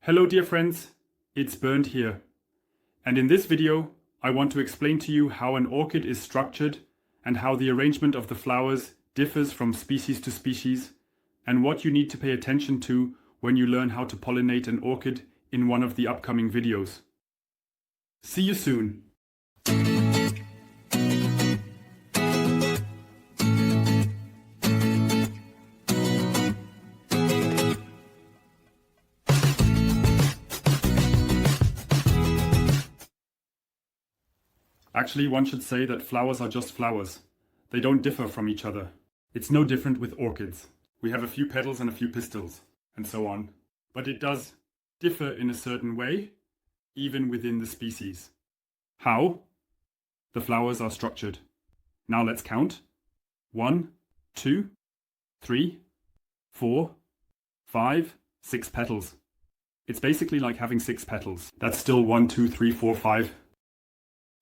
Hello dear friends, it's Bernd here. And in this video, I want to explain to you how an orchid is structured and how the arrangement of the flowers differs from species to species and what you need to pay attention to when you learn how to pollinate an orchid in one of the upcoming videos. See you soon! Actually, one should say that flowers are just flowers. They don't differ from each other. It's no different with orchids. We have a few petals and a few pistils, and so on. But it does differ in a certain way, even within the species. How? The flowers are structured. Now let's count. 1, 2, 3, 4, 5, 6 petals. It's basically like having 6 petals. That's still 1, 2, 3, 4, 5.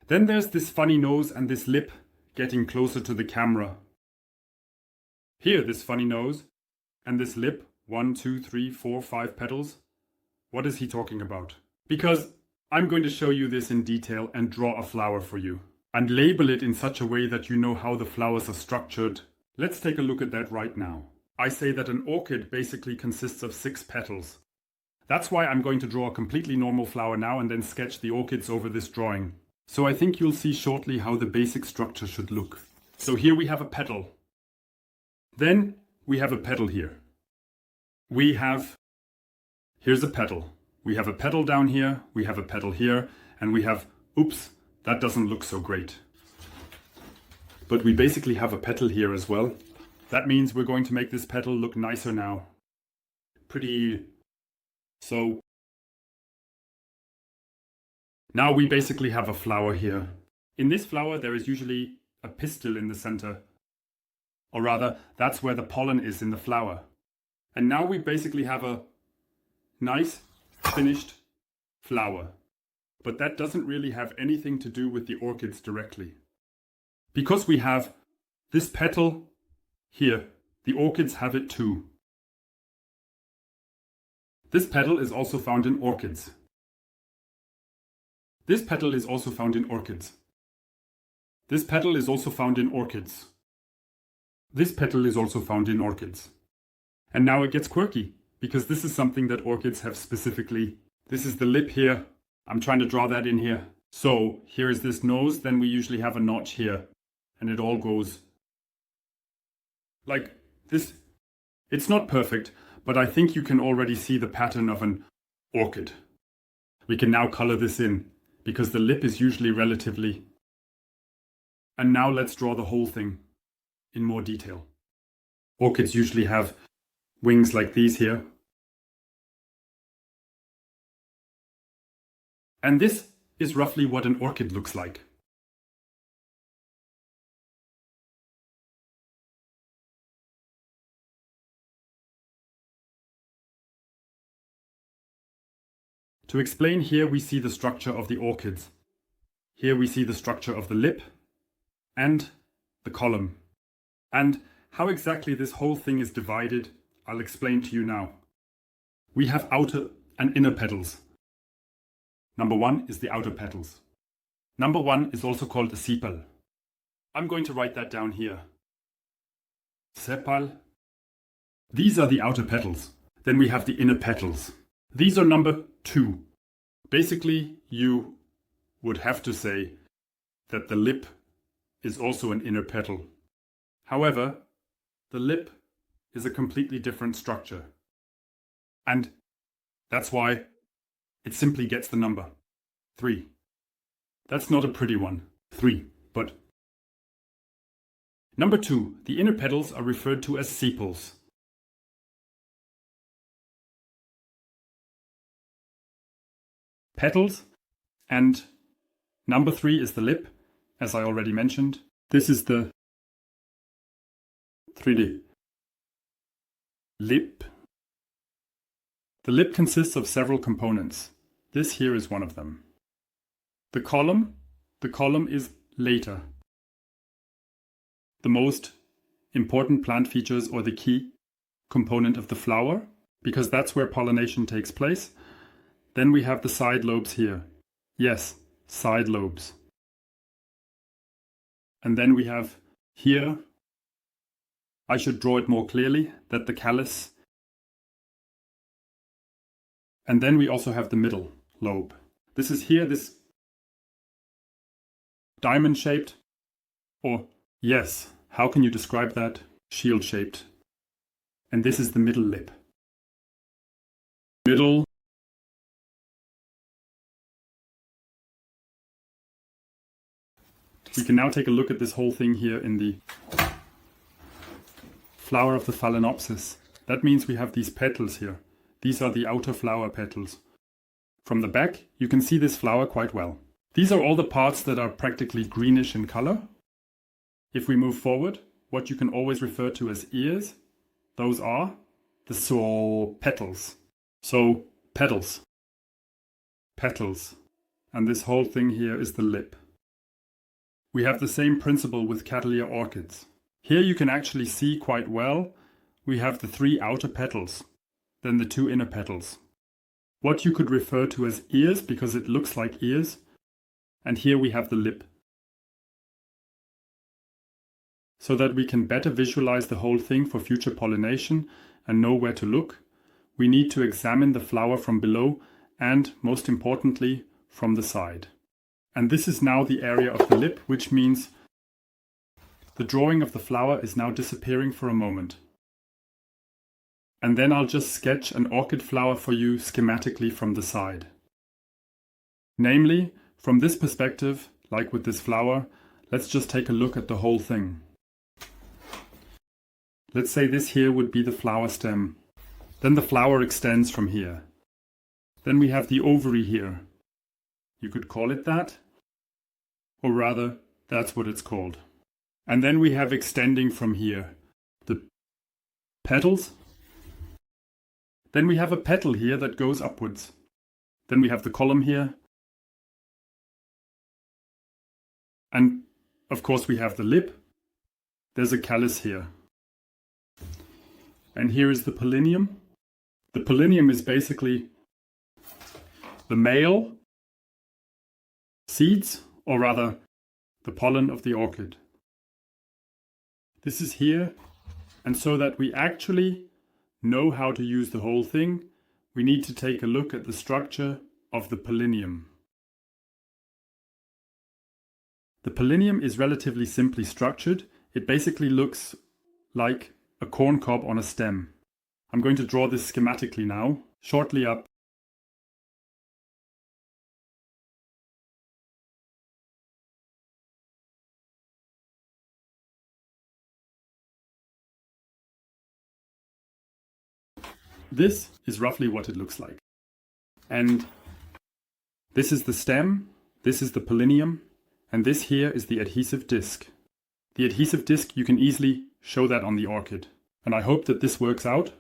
Then there's this funny nose and this lip getting closer to the camera. Here, this funny nose and this lip, 1, 2, 3, 4, 5 petals. What is he talking about? Because I'm going to show you this in detail and draw a flower for you and label it in such a way that you know how the flowers are structured. Let's take a look at that right now. I say that an orchid basically consists of 6 petals. That's why I'm going to draw a completely normal flower now and then sketch the orchids over this drawing. So I think you'll see shortly how the basic structure should look. So here we have a petal. Then we have a petal here. Here's a petal. We have a petal down here, we have a petal here, and we have, oops, that doesn't look so great. But we basically have a petal here as well. That means we're going to make this petal look nicer now. So now we basically have a flower here. In this flower there is usually a pistil in the center. Or rather, that's where the pollen is in the flower. And now we basically have a nice, finished flower. But that doesn't really have anything to do with the orchids directly. Because we have this petal here, the orchids have it too. This petal is also found in orchids. This petal is also found in orchids. This petal is also found in orchids. This petal is also found in orchids. And now it gets quirky, because this is something that orchids have specifically. This is the lip here. I'm trying to draw that in here. So here is this nose, then we usually have a notch here. And it all goes like this. It's not perfect, but I think you can already see the pattern of an orchid. We can now color this in, because the lip is usually relatively. And now let's draw the whole thing in more detail. Orchids usually have wings like these here. And this is roughly what an orchid looks like. To explain, here we see the structure of the orchids. Here we see the structure of the lip and the column. And how exactly this whole thing is divided, I'll explain to you now. We have outer and inner petals. Number 1 is the outer petals. Number 1 is also called a sepal. I'm going to write that down here. Sepal. These are the outer petals. Then we have the inner petals. These are number 2. Basically, you would have to say that the lip is also an inner petal. However, the lip is a completely different structure. And that's why it simply gets the number 3. That's not a pretty one, 3, but number 2, the inner petals are referred to as sepals. Petals, and number 3 is the lip, as I already mentioned. This is the 3D lip. The lip consists of several components. This here is one of them. The column is later. The most important plant features or the key component of the flower, because that's where pollination takes place. Then we have the side lobes here. Yes, side lobes. And then we have here, I should draw it more clearly, that the callus. And then we also have the middle lobe. This is here, this diamond shaped, or yes, how can you describe that? Shield shaped. And this is the middle lip. Middle. We can now take a look at this whole thing here in the flower of the Phalaenopsis. That means we have these petals here. These are the outer flower petals. From the back, you can see this flower quite well. These are all the parts that are practically greenish in color. If we move forward, what you can always refer to as ears, those are the petals. So, petals. Petals. And this whole thing here is the lip. We have the same principle with Cattleya orchids. Here you can actually see quite well, we have the 3 outer petals, then the 2 inner petals. What you could refer to as ears because it looks like ears, and here we have the lip. So that we can better visualize the whole thing for future pollination and know where to look, we need to examine the flower from below and, most importantly, from the side. And this is now the area of the lip, which means the drawing of the flower is now disappearing for a moment. And then I'll just sketch an orchid flower for you schematically from the side. Namely, from this perspective, like with this flower, let's just take a look at the whole thing. Let's say this here would be the flower stem. Then the flower extends from here. Then we have the ovary here. You could call it that. Or rather, that's what it's called. And then we have extending from here. The petals. Then we have a petal here that goes upwards. Then we have the column here. And of course we have the lip. There's a callus here. And here is the pollinium. The pollinium is basically the male seeds, or rather the pollen of the orchid. This is here, and so that we actually know how to use the whole thing, we need to take a look at the structure of the pollinium. The pollinium is relatively simply structured. It basically looks like a corn cob on a stem. I'm going to draw this schematically now, shortly up. This is roughly what it looks like. And this is the stem, this is the pollinium, and this here is the adhesive disc. The adhesive disc, you can easily show that on the orchid. And I hope that this works out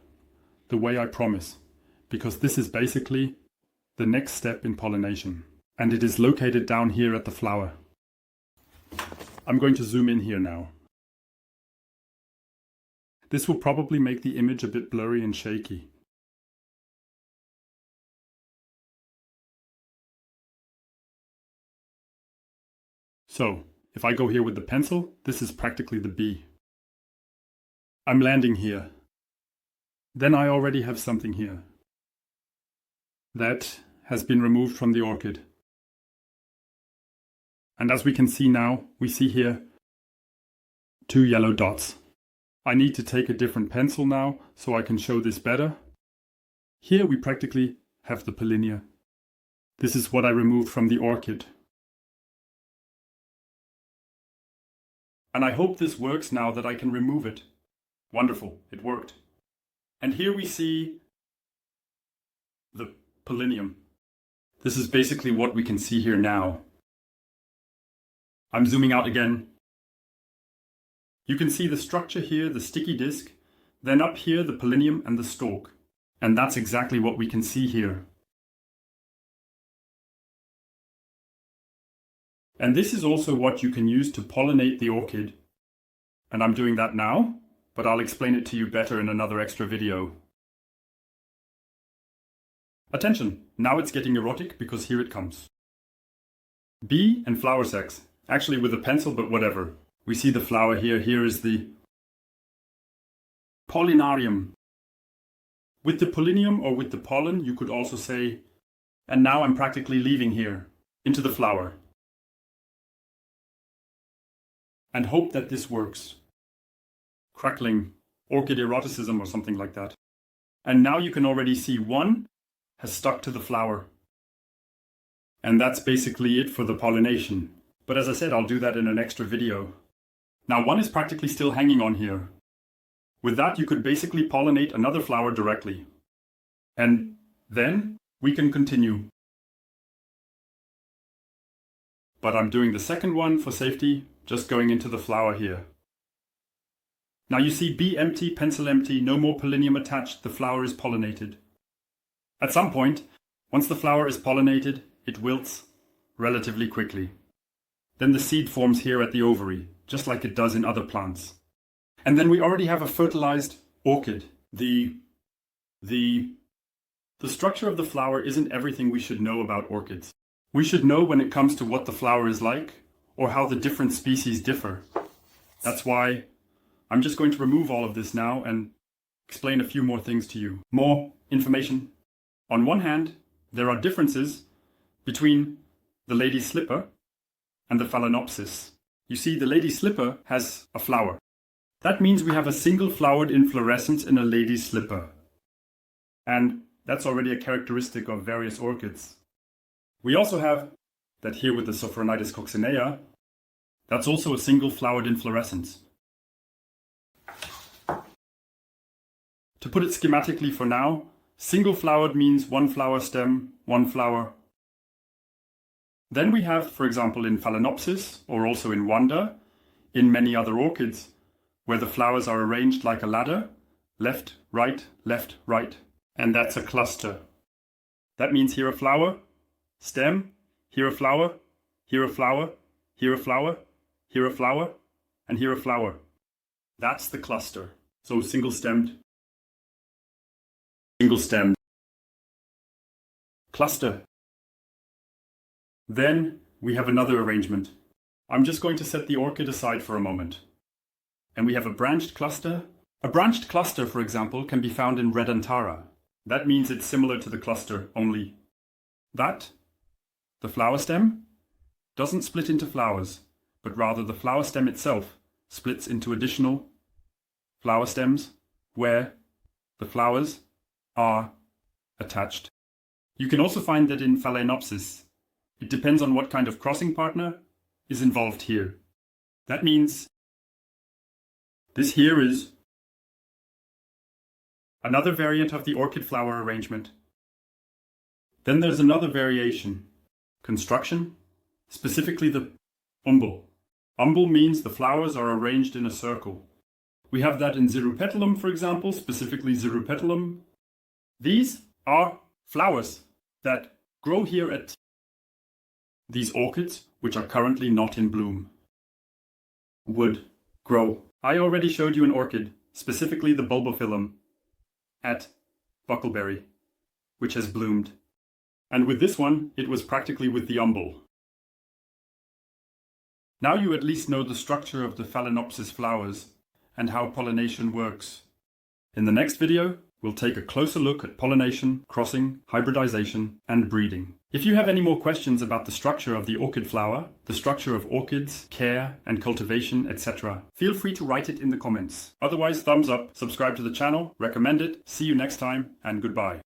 the way I promise, because this is basically the next step in pollination. And it is located down here at the flower. I'm going to zoom in here now. This will probably make the image a bit blurry and shaky. So, if I go here with the pencil, this is practically the bee. I'm landing here. Then I already have something here. That has been removed from the orchid. And as we can see now, we see here 2 yellow dots. I need to take a different pencil now so I can show this better. Here we practically have the pollinia. This is what I removed from the orchid. And I hope this works now that I can remove it. Wonderful, it worked. And here we see the pollinium. This is basically what we can see here now. I'm zooming out again. You can see the structure here, the sticky disc, then up here the pollinium and the stalk. And that's exactly what we can see here. And this is also what you can use to pollinate the orchid. And I'm doing that now, but I'll explain it to you better in another extra video. Attention, now it's getting erotic because here it comes. Bee and flower sex. Actually with a pencil, but whatever. We see the flower here. Here is the pollinarium. With the pollinium or with the pollen, you could also say, and now I'm practically leaving here, into the flower. And hope that this works. Crackling, orchid eroticism or something like that. And now you can already see one has stuck to the flower. And that's basically it for the pollination. But as I said, I'll do that in an extra video. Now one is practically still hanging on here. With that, you could basically pollinate another flower directly. And then we can continue. But I'm doing the second one for safety, just going into the flower here. Now you see bee empty, pencil empty, no more pollinium attached, the flower is pollinated. At some point, once the flower is pollinated, it wilts relatively quickly. Then the seed forms here at the ovary, just like it does in other plants. And then we already have a fertilized orchid. The structure of the flower isn't everything we should know about orchids. We should know when it comes to what the flower is like, or how the different species differ. That's why I'm just going to remove all of this now and explain a few more things to you. More information. On one hand, there are differences between the lady's slipper and the Phalaenopsis. You see, the lady's slipper has a flower. That means we have a single flowered inflorescence in a lady's slipper. And that's already a characteristic of various orchids. We also have that here with the Sophronitis coccinea, that's also a single flowered inflorescence. To put it schematically for now, single flowered means one flower stem, one flower. Then we have, for example, in Phalaenopsis, or also in Vanda, in many other orchids, where the flowers are arranged like a ladder, left, right, and that's a cluster. That means here a flower, stem, here a flower, here a flower, here a flower, here a flower, and here a flower. That's the cluster. So single-stemmed, cluster. Then we have another arrangement. I'm just going to set the orchid aside for a moment. And we have a branched cluster. A branched cluster, for example, can be found in Red Antara. That means it's similar to the cluster, only that the flower stem doesn't split into flowers, but rather the flower stem itself splits into additional flower stems where the flowers are attached. You can also find that in Phalaenopsis. It depends on what kind of crossing partner is involved here. That means this here is another variant of the orchid flower arrangement. Then there's another variation, construction, specifically the umbel. Umbel means the flowers are arranged in a circle. We have that in Xeropetalum, for example, specifically Xeropetalum. These are flowers that grow here at these orchids, which are currently not in bloom, would grow. I already showed you an orchid, specifically the bulbophyllum, at Buckleberry, which has bloomed. And with this one, it was practically with the umbel. Now you at least know the structure of the Phalaenopsis flowers and how pollination works. In the next video, we'll take a closer look at pollination, crossing, hybridization, and breeding. If you have any more questions about the structure of the orchid flower, the structure of orchids, care and cultivation, etc., feel free to write it in the comments. Otherwise, thumbs up, subscribe to the channel, recommend it, see you next time, and goodbye.